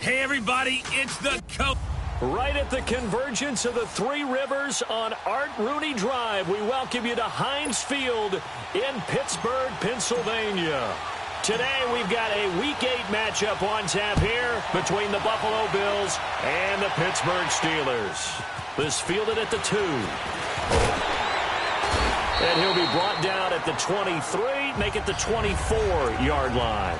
Hey, everybody, it's the coach. Right at the convergence of the Three Rivers on Art Rooney Drive, we welcome you to Heinz Field in Pittsburgh, Pennsylvania. Today, we've got a Week 8 matchup on tap here between the Buffalo Bills and the Pittsburgh Steelers. This fielded at the 2. And he'll be brought down at the 23, make it the 24-yard line.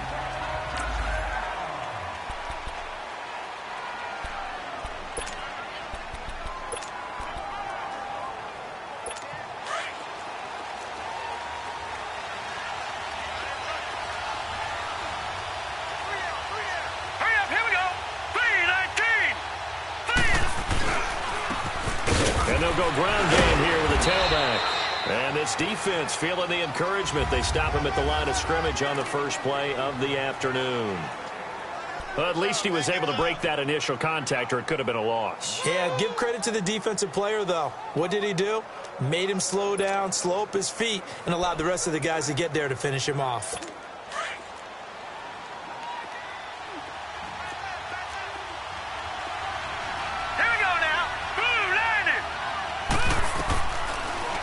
And they'll go ground game here with a tailback. And this defense feeling the encouragement. They stop him at the line of scrimmage on the first play of the afternoon. But at least he was able to break that initial contact, or it could have been a loss. Yeah, give credit to the defensive player, though. What did he do? Made him slow down, slow up his feet, and allowed the rest of the guys to get there to finish him off.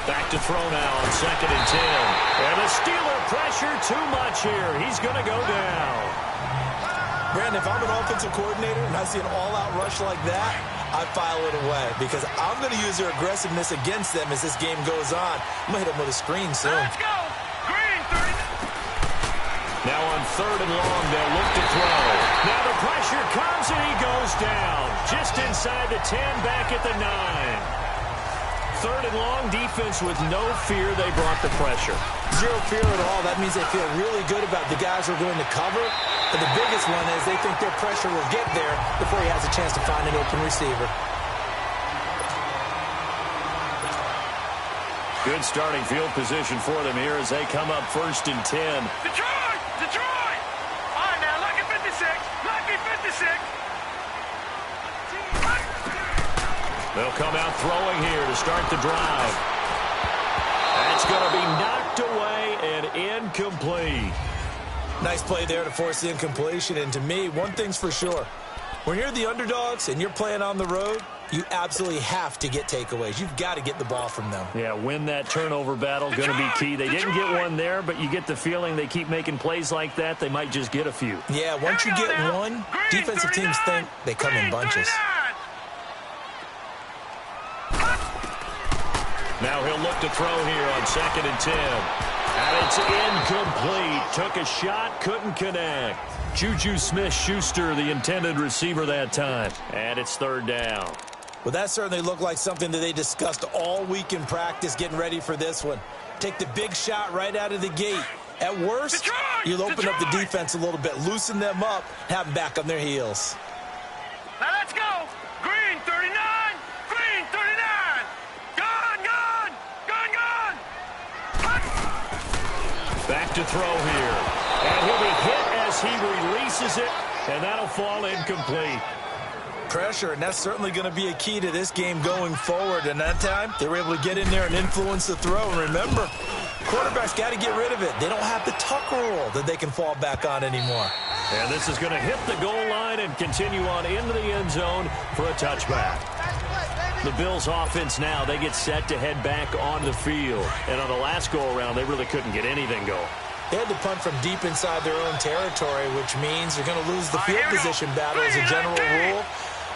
Back to throw now on 2nd and 10. And the Steeler pressure too much here. He's going to go down. Brandon, if I'm an offensive coordinator and I see an all-out rush like that, I file it away because I'm going to use their aggressiveness against them as this game goes on. I'm going to hit them with a screen soon. Let's go! Green 30. Now on 3rd and long, they'll look to throw. Now the pressure comes and he goes down. Just inside the 10, back at the 9. 3rd and long, defense with no fear. They brought the pressure. Zero fear at all. That means they feel really good about the guys who are going to cover. But the biggest one is they think their pressure will get there before he has a chance to find an open receiver. Good starting field position for them here as they come up 1st and 10. Detroit! Detroit! All right, now, lucky 56. Lucky 56. They'll come out throwing here to start the drive. That's going to be knocked away and incomplete. Nice play there to force the incompletion. And to me, one thing's for sure. When you're the underdogs and you're playing on the road, you absolutely have to get takeaways. You've got to get the ball from them. Yeah, win that turnover battle, going to be key. They didn't get one there, but you get the feeling they keep making plays like that, they might just get a few. Yeah, once you get one, defensive teams think they come in bunches. Now he'll look to throw here on 2nd and 10. And it's incomplete. Took a shot, couldn't connect. Juju Smith-Schuster, the intended receiver that time. And it's 3rd down. Well, that certainly looked like something that they discussed all week in practice, getting ready for this one. Take the big shot right out of the gate. At worst, you'll open up the defense a little bit, loosen them up, have them back on their heels. Now let's go. Green 39. Green 39. Gone, gone. Gone, gone. Back to throw here. And he'll be hit as he releases it, and that'll fall incomplete. Pressure, and that's certainly going to be a key to this game going forward. And that time, they were able to get in there and influence the throw. And remember, quarterbacks got to get rid of it. They don't have the tuck rule that they can fall back on anymore. And this is going to hit the goal line and continue on into the end zone for a touchback. The Bills offense now, they get set to head back onto the field. And on the last go-around, they really couldn't get anything going. They had to punt from deep inside their own territory, which means they're going to lose the field position battle as a general rule.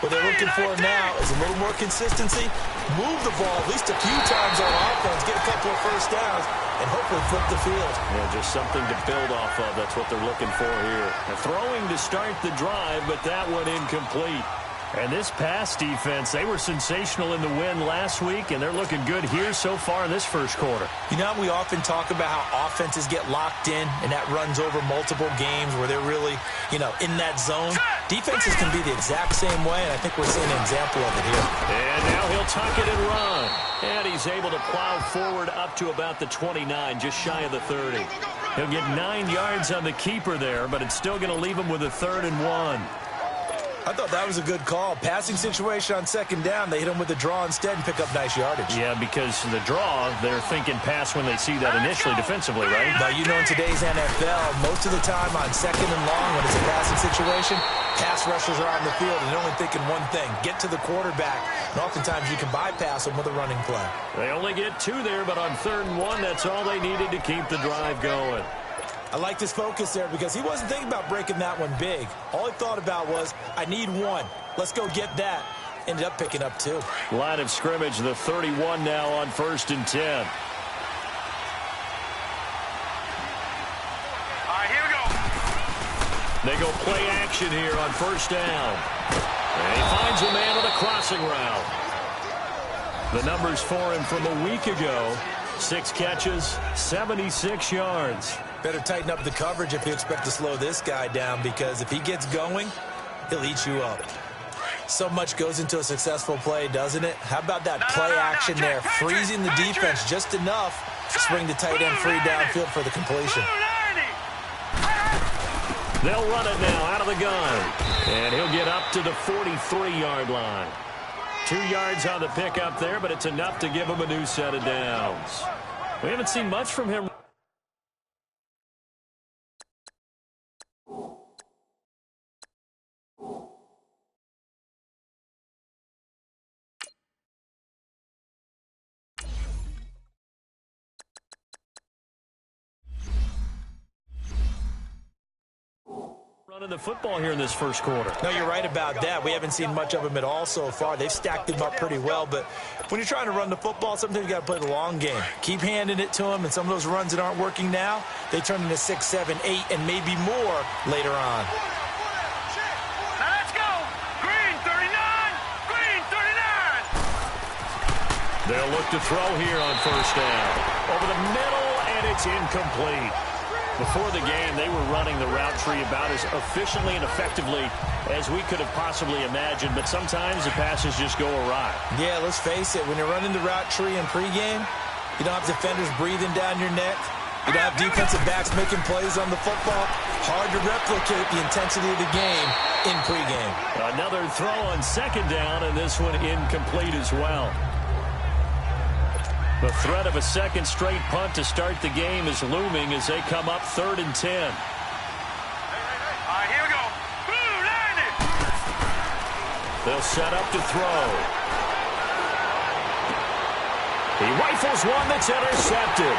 What they're looking for now is a little more consistency, move the ball at least a few times on offense, get a couple of first downs, and hopefully flip the field. Yeah, just something to build off of. That's what they're looking for here. And throwing to start the drive, but that one incomplete. And this pass defense, they were sensational in the win last week, and they're looking good here so far in this first quarter. You know, we often talk about how offenses get locked in, and that runs over multiple games where they're really, in that zone. Defenses can be the exact same way, and I think we're seeing an example of it here. And now he'll tuck it and run. And he's able to plow forward up to about the 29, just shy of the 30. He'll get 9 yards on the keeper there, but it's still going to leave him with a 3rd and 1. I thought that was a good call. Passing situation on second down. They hit him with a draw instead and pick up nice yardage. Yeah, because the draw, they're thinking pass when they see that initially defensively, right? But you know, in today's NFL, most of the time on second and long, when it's a passing situation, pass rushers are on the field and they're only thinking one thing, get to the quarterback. And oftentimes you can bypass them with a running play. They only get 2 there, but on 3rd and 1, that's all they needed to keep the drive going. I like his focus there because he wasn't thinking about breaking that one big. All he thought about was, I need 1. Let's go get that. Ended up picking up 2. Line of scrimmage, the 31 now on 1st and 10. All right, here we go. They go play action here on 1st down. And he finds a man on a crossing route. The numbers for him from a week ago, 6 catches, 76 yards. Better tighten up the coverage if you expect to slow this guy down, because if he gets going, he'll eat you up. So much goes into a successful play, doesn't it? How about that play action there, freezing the defense just enough to swing the tight end free downfield for the completion. They'll run it now out of the gun. And he'll get up to the 43-yard line. 2 yards on the pickup there, but it's enough to give him a new set of downs. We haven't seen much from him. Running the football here in this first quarter. No, you're right about that. We haven't seen much of him at all so far. They've stacked him up pretty well, but when you're trying to run the football, sometimes you got to play the long game. Keep handing it to him, and some of those runs that aren't working now, they turn into 6, 7, 8, and maybe more later on. Now let's go. Green 39. Green 39. They'll look to throw here on 1st down. Over the middle, and it's incomplete. Before the game, they were running the route tree about as efficiently and effectively as we could have possibly imagined, but sometimes the passes just go awry. Yeah, let's face it. When you're running the route tree in pregame, you don't have defenders breathing down your neck. You don't have defensive backs making plays on the football. Hard to replicate the intensity of the game in pregame. Another throw on 2nd down, and this one incomplete as well. The threat of a second straight punt to start the game is looming as they come up 3rd and 10. All right, here we go. Blue 90. They'll set up to throw. He rifles one that's intercepted.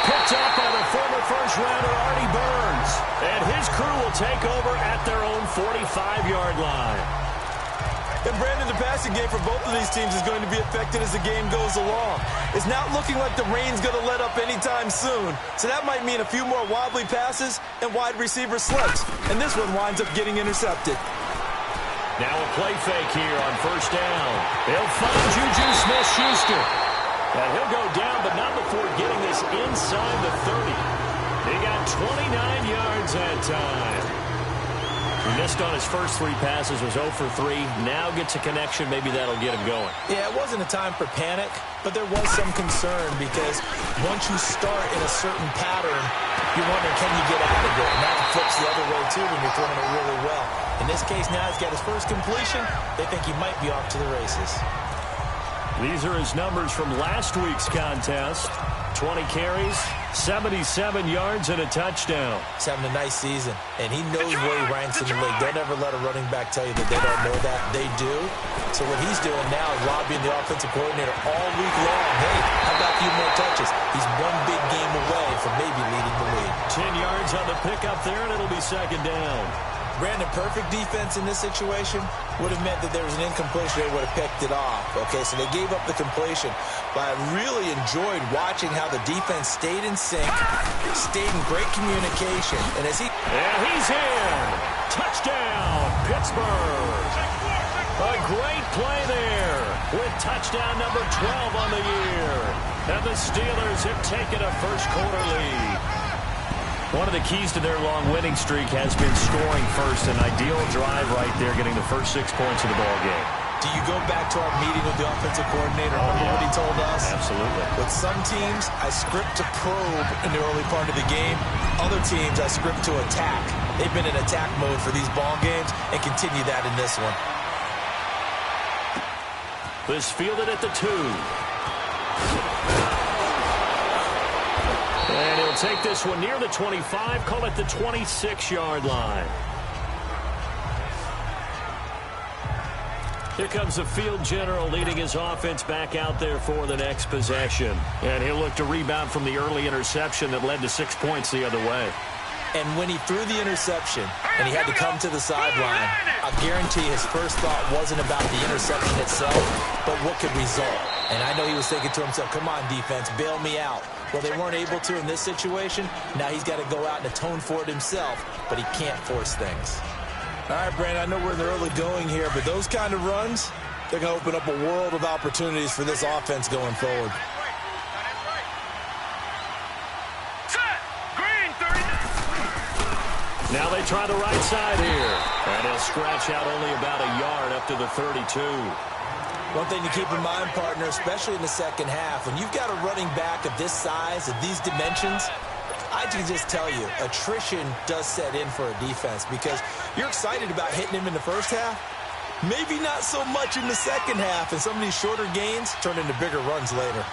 Picked up by the former first-rounder Artie Burns. And his crew will take over at their own 45-yard line. And Brandon, the passing game for both of these teams is going to be affected as the game goes along. It's not looking like the rain's going to let up anytime soon. So that might mean a few more wobbly passes and wide receiver slips. And this one winds up getting intercepted. Now a play fake here on 1st down. He'll find Juju Smith-Schuster. And he'll go down, but not before getting this inside the 30. He got 29 yards that time. He missed on his first 3 passes, was 0 for 3. Now gets a connection. Maybe that'll get him going. Yeah, it wasn't a time for panic, but there was some concern because once you start in a certain pattern, you're wondering, can you get out of it? And that flips the other way, too, when you're throwing it really well. In this case, now he's got his first completion. They think he might be off to the races. These are his numbers from last week's contest. 20 carries, 77 yards, and a touchdown. He's having a nice season, and he knows where he ranks in the league. Don't ever let a running back tell you that they don't know that. They do. So what he's doing now is lobbying the offensive coordinator all week long. Hey, how about a few more touches? He's one big game away from maybe leading the league. 10 yards on the pickup there, and it'll be 2nd down. Brandon, perfect defense in this situation would have meant that there was an incompletion. They would have picked it off. Okay, so they gave up the completion. But I really enjoyed watching how the defense stayed in sync, stayed in great communication. And as And he's in. Touchdown, Pittsburgh. A great play there with touchdown number 12 on the year. And the Steelers have taken a first-quarter lead. One of the keys to their long winning streak has been scoring first. An ideal drive right there, getting the first 6 points of the ball game. Do you go back to our meeting with the offensive coordinator? Remember what he told us? Absolutely. With some teams, I script to probe in the early part of the game. Other teams, I script to attack. They've been in attack mode for these ball games and continue that in this one. This fielded at the 2. And he'll take this one near the 25, call it the 26-yard line. Here comes the field general leading his offense back out there for the next possession. And he'll look to rebound from the early interception that led to 6 points the other way. And when he threw the interception and he had to come to the sideline, I guarantee his first thought wasn't about the interception itself, but what could result. And I know he was thinking to himself, come on, defense, bail me out. Well, they weren't able to in this situation. Now he's got to go out and atone for it himself, but he can't force things. All right, Brandon, I know we're in the early going here, but those kind of runs, they're going to open up a world of opportunities for this offense going forward. Now they try the right side here. And he'll scratch out only about a yard up to the 32. One thing to keep in mind, partner, especially in the second half, when you've got a running back of this size, of these dimensions, I can just tell you, attrition does set in for a defense because you're excited about hitting him in the first half. Maybe not so much in the second half, and some of these shorter gains turn into bigger runs later.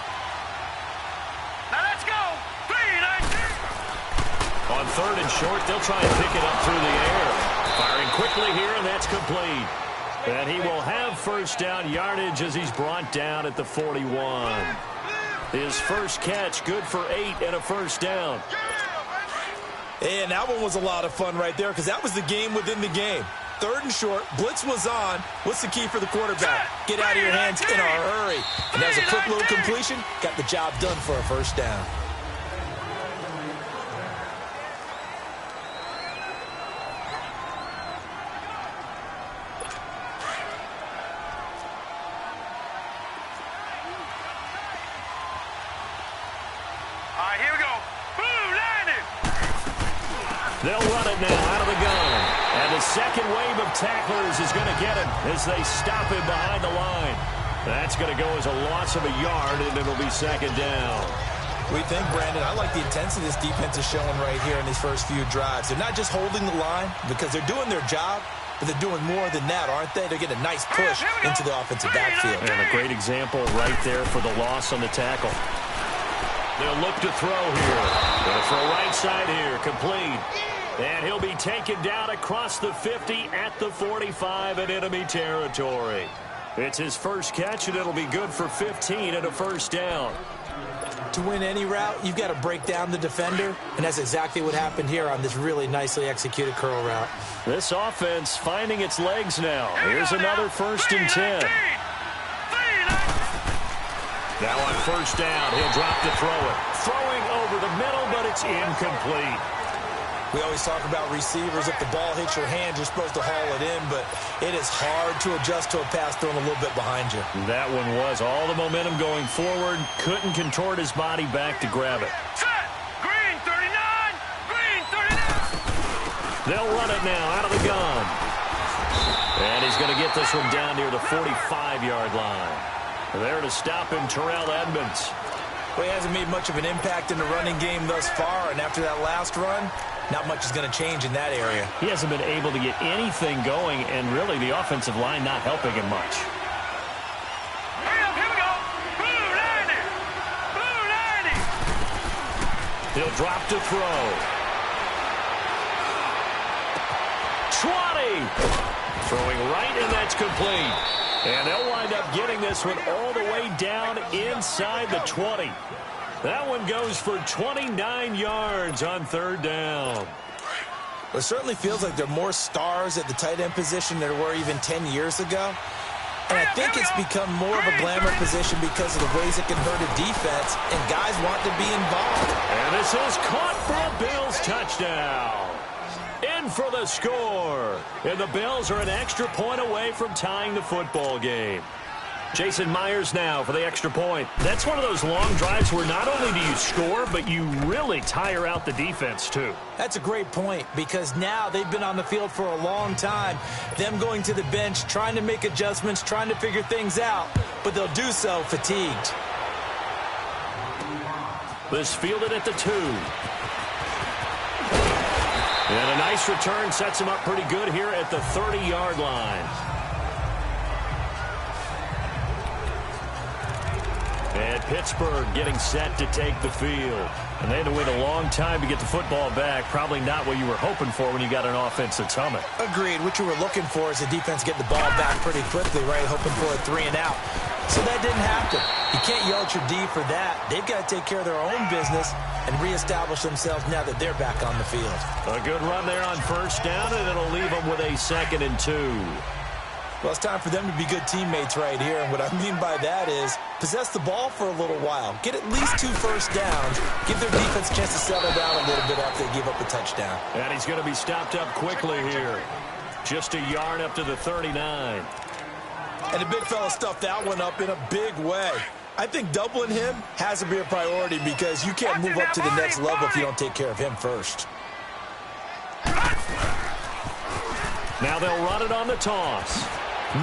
Now let's go. 3-19. On 3rd and short, they'll try and pick it up through the air. Firing quickly here, and that's complete. And he will have first down yardage as he's brought down at the 41. His first catch, good for 8 and a first down. And that one was a lot of fun right there because that was the game within the game. 3rd and short, blitz was on. What's the key for the quarterback? Get out of your hands in a hurry. And that was a quick little completion. Got the job done for a first down. Here we go. Boom, landed. They'll run it now out of the gun. And the second wave of tacklers is going to get him as they stop him behind the line. That's going to go as a loss of a yard, and it'll be second down. We think, Brandon, I like the intensity this defense is showing right here in these first few drives. They're not just holding the line because they're doing their job, but they're doing more than that, aren't they? They're getting a nice push into the offensive backfield. And a great example right there for the loss on the tackle. They'll look to throw here. They'll throw right side here, complete. And he'll be taken down across the 50 at the 45 in enemy territory. It's his first catch, and it'll be good for 15 and a first down. To win any route, you've got to break down the defender, and that's exactly what happened here on this really nicely executed curl route. This offense finding its legs now. Here's another 1st and 10. Now on first down, he'll drop to throw it. Throwing over the middle, but it's incomplete. We always talk about receivers. If the ball hits your hand, you're supposed to haul it in, but it is hard to adjust to a pass thrown a little bit behind you. That one was all the momentum going forward. Couldn't contort his body back to grab it. Set. Green 39. Green 39. They'll run it now out of the gun. And he's going to get this one down near the 45-yard line. There to stop him, Terrell Edmonds. Well, he hasn't made much of an impact in the running game thus far, and after that last run, not much is going to change in that area. He hasn't been able to get anything going, and really the offensive line not helping him much. Here we go. Blue landing. Blue landing. He'll drop to throw. 20. Throwing right, and that's complete. And they'll wind up getting this one all the way down inside the 20. That one goes for 29 yards on 3rd down. It certainly feels like there are more stars at the tight end position than there were even 10 years ago. And I think it's become more of a glamour position because of the ways it can hurt a defense, and guys want to be involved. And this is caught for a Bills touchdown. In for the score. And the Bills are an extra point away from tying the football game. Jason Myers now for the extra point. That's one of those long drives where not only do you score, but you really tire out the defense too. That's a great point because now they've been on the field for a long time. Them going to the bench, trying to make adjustments, trying to figure things out, but they'll do so fatigued. This fielded at the 2. And a nice return sets him up pretty good here at the 30-yard line. And Pittsburgh getting set to take the field. And they had to wait a long time to get the football back. Probably not what you were hoping for when you got an offense that's humming. Agreed. What you were looking for is the defense get the ball back pretty quickly, right? Hoping for a 3 and out. So that didn't happen. You can't yell at your D for that. They've got to take care of their own business and reestablish themselves now that they're back on the field. A good run there on first down, and it'll leave them with a 2nd and 2. Well, it's time for them to be good teammates right here. And what I mean by that is possess the ball for a little while. Get at least 2 first downs. Give their defense a chance to settle down a little bit after they give up a touchdown. And he's going to be stopped up quickly here. Just a yard up to the 39. And the big fella stuffed that one up in a big way. I think doubling him has to be a priority because you can't move up to the next level if you don't take care of him first. Now they'll run it on the toss.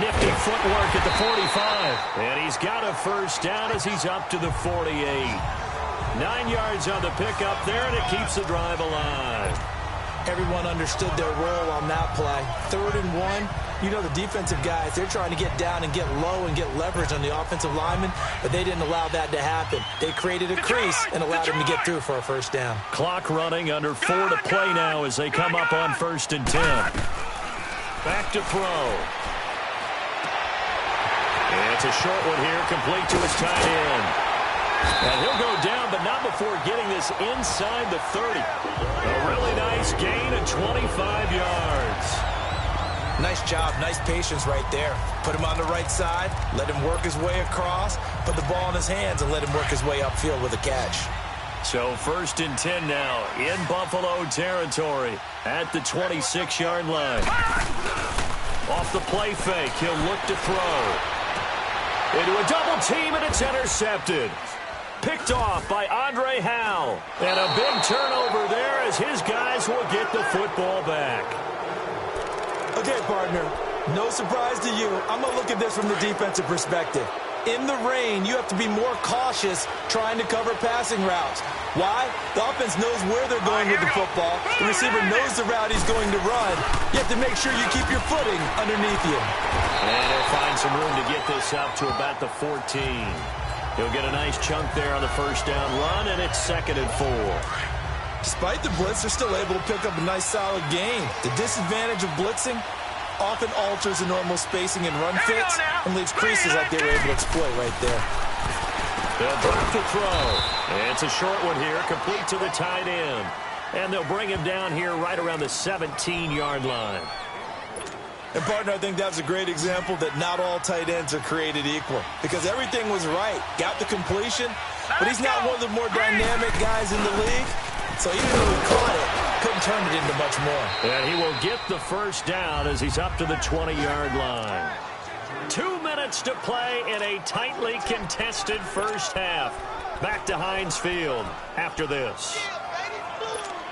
Nifty footwork at the 45. And he's got a first down as he's up to the 48. 9 yards on the pickup there, and it keeps the drive alive. Everyone understood their role on that play. 3rd and 1. You know the defensive guys, they're trying to get down and get low and get leverage on the offensive lineman, but they didn't allow that to happen. They created a crease and allowed him to get through for a first down. Clock running, under 4 to play now as they come up on 1st and 10. Back to throw. And it's a short one here, complete to his tight end. And he'll go down, but not before getting this inside the 30. A really nice gain of 25 yards. Nice job, nice patience right there. Put him on the right side, let him work his way across, put the ball in his hands, and let him work his way upfield with a catch. So 1st and 10 now in Buffalo territory at the 26-yard line. Off the play fake, he'll look to throw. Into a double team, and it's intercepted. Picked off by Andre Howell. And a big turnover there as his guys will get the football back. Okay, partner, no surprise to you. I'm going to look at this from the defensive perspective. In the rain, you have to be more cautious trying to cover passing routes. Why? The offense knows where they're going with the football. The receiver knows the route he's going to run. You have to make sure you keep your footing underneath you. And he'll find some room to get this up to about the 14. He'll get a nice chunk there on the first down run, and it's 2nd and 4. Despite the blitz, they're still able to pick up a nice solid gain. The disadvantage of blitzing often alters the normal spacing and run fits and leaves creases like they were able to exploit right there. They'll drop the throw. And it's a short one here, complete to the tight end. And they'll bring him down here right around the 17-yard line. And, partner, I think that's a great example that not all tight ends are created equal because everything was right. Got the completion, but he's not one of the more dynamic guys in the league. So even though he caught it, couldn't turn it into much more. And he will get the first down as he's up to the 20-yard line. 2 minutes to play in a tightly contested first half. Back to Heinz Field after this.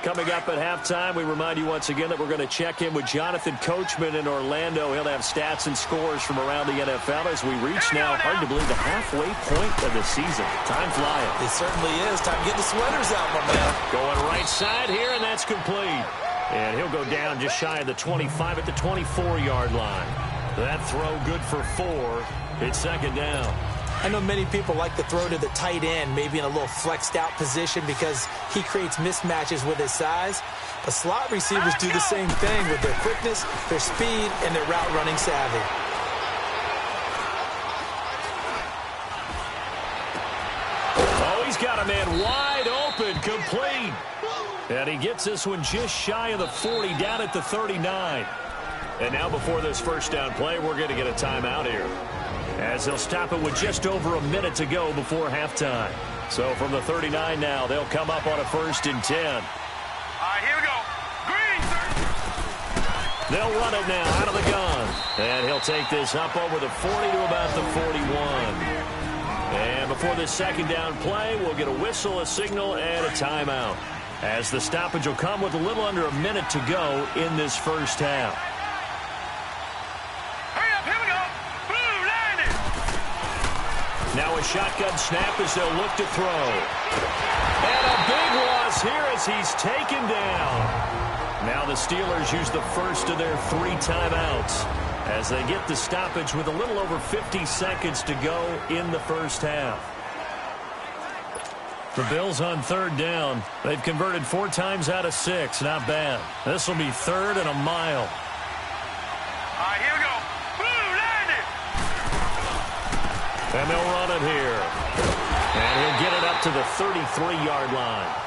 Coming up at halftime, we remind you once again that we're going to check in with Jonathan Coachman in Orlando. He'll have stats and scores from around the NFL as we reach now, hard to believe, the halfway point of the season. Time flying. It certainly is. Time to get the sweaters out, my man. Going right side here, and that's complete. And he'll go down just shy of the 25 at the 24-yard line. That throw good for 4. It's 2nd down. I know many people like to throw to the tight end, maybe in a little flexed out position because he creates mismatches with his size. But slot receivers do the same thing with their quickness, their speed, and their route running savvy. Oh, he's got a man wide open, complete. And he gets this one just shy of the 40, down at the 39. And now before this first down play, we're going to get a timeout here, as they'll stop it with just over a minute to go before halftime. So from the 39 now, they'll come up on a 1st and 10. All right, here we go. Green. They'll run it now out of the gun. And he'll take this up over the 40 to about the 41. And before this second down play, we'll get a whistle, a signal, and a timeout, as the stoppage will come with a little under a minute to go in this first half. Hurry up, here we go. Blue, line it. Now a shotgun snap as they'll look to throw. And a big loss here as he's taken down. Now the Steelers use the first of their 3 timeouts as they get the stoppage with a little over 50 seconds to go in the first half. The Bills on third down. They've converted 4 times out of 6. Not bad. This will be 3rd and a mile. All right, here we go. Blue, line it. And they'll run it here. And he'll get it up to the 33-yard line.